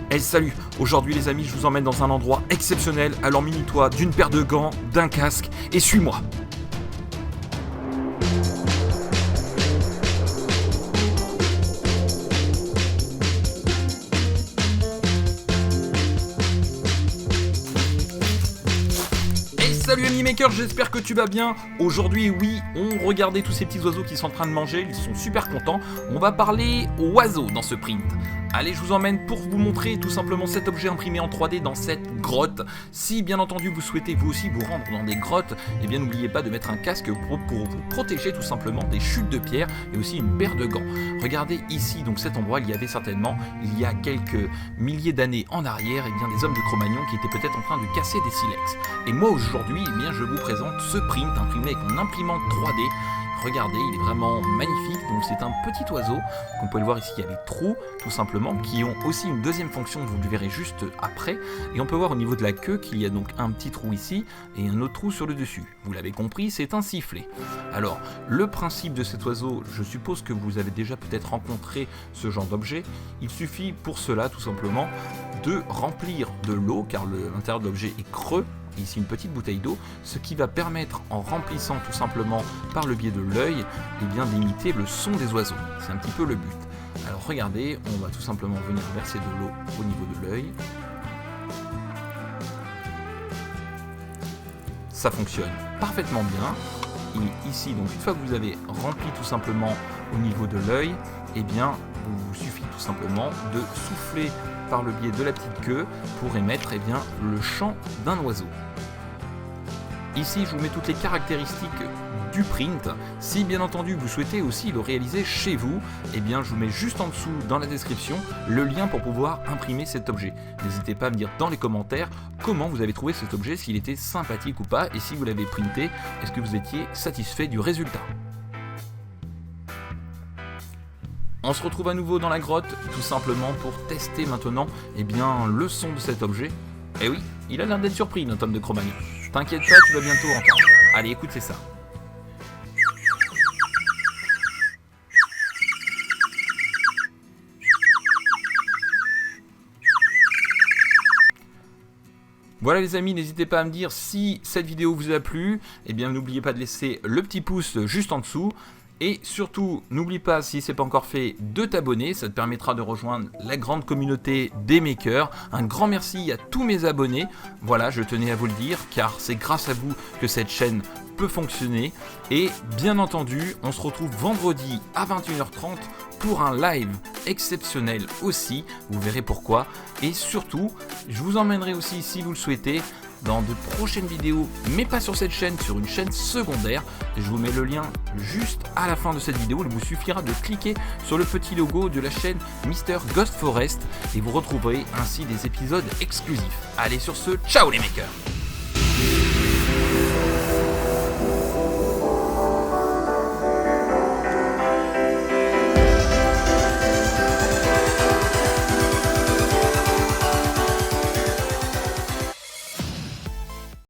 Hey salut, aujourd'hui les amis je vous emmène dans un endroit exceptionnel, alors munis-toi d'une paire de gants, d'un casque et suis-moi. Salut ami maker, j'espère que tu vas bien. Aujourd'hui, oui, on regardait tous ces petits oiseaux qui sont en train de manger, ils sont super contents. On va parler oiseaux dans ce print. Allez, je vous emmène pour vous montrer tout simplement cet objet imprimé en 3D dans cette grotte. Si bien entendu vous souhaitez vous aussi vous rendre dans des grottes, eh bien n'oubliez pas de mettre un casque pour vous protéger tout simplement des chutes de pierre et aussi une paire de gants. Regardez ici, donc cet endroit, il y avait certainement, il y a quelques milliers d'années en arrière, eh bien des hommes de Cro-Magnon qui étaient peut-être en train de casser des silex. Et moi aujourd'hui, eh bien je vous présente ce print imprimé avec mon imprimante 3D. Regardez, il est vraiment magnifique. Donc c'est un petit oiseau, vous pouvez le voir ici, il y a les trous tout simplement, qui ont aussi une deuxième fonction, vous le verrez juste après. Et on peut voir au niveau de la queue qu'il y a donc un petit trou ici et un autre trou sur le dessus. Vous l'avez compris, c'est un sifflet. Alors, le principe de cet oiseau, je suppose que vous avez déjà peut-être rencontré ce genre d'objet. Il suffit pour cela tout simplement de remplir de l'eau, car l'intérieur de l'objet est creux. Ici une petite bouteille d'eau, ce qui va permettre en remplissant tout simplement par le biais de l'œil, eh bien d'imiter le son des oiseaux. C'est un petit peu le but. Alors regardez, on va tout simplement venir verser de l'eau au niveau de l'œil. Ça fonctionne parfaitement bien. Et ici, donc une fois que vous avez rempli tout simplement au niveau de l'œil, eh bien il vous suffit tout simplement de souffler par le biais de la petite queue pour émettre eh bien, le chant d'un oiseau. Ici, je vous mets toutes les caractéristiques du print. Si bien entendu vous souhaitez aussi le réaliser chez vous, eh bien je vous mets juste en dessous dans la description le lien pour pouvoir imprimer cet objet. N'hésitez pas à me dire dans les commentaires comment vous avez trouvé cet objet, s'il était sympathique ou pas, et si vous l'avez printé, est-ce que vous étiez satisfait du résultat. On se retrouve à nouveau dans la grotte, tout simplement pour tester maintenant eh bien, le son de cet objet. Et oui, il a l'air d'être surpris, notre homme de Cro-Magnon. T'inquiète pas, tu vas bientôt entendre. Allez, écoute, c'est ça. Voilà les amis, n'hésitez pas à me dire si cette vidéo vous a plu. Eh bien, n'oubliez pas de laisser le petit pouce juste en dessous. Et surtout, n'oublie pas, si ce n'est pas encore fait, de t'abonner, ça te permettra de rejoindre la grande communauté des makers. Un grand merci à tous mes abonnés, voilà, je tenais à vous le dire, car c'est grâce à vous que cette chaîne peut fonctionner. Et bien entendu, on se retrouve vendredi à 21h30 pour un live exceptionnel aussi, vous verrez pourquoi. Et surtout, je vous emmènerai aussi, si vous le souhaitez, dans de prochaines vidéos, mais pas sur cette chaîne, sur une chaîne secondaire. Je vous mets le lien juste à la fin de cette vidéo. Il vous suffira de cliquer sur le petit logo de la chaîne Mr Ghost Forest et vous retrouverez ainsi des épisodes exclusifs. Allez, sur ce, ciao les makers!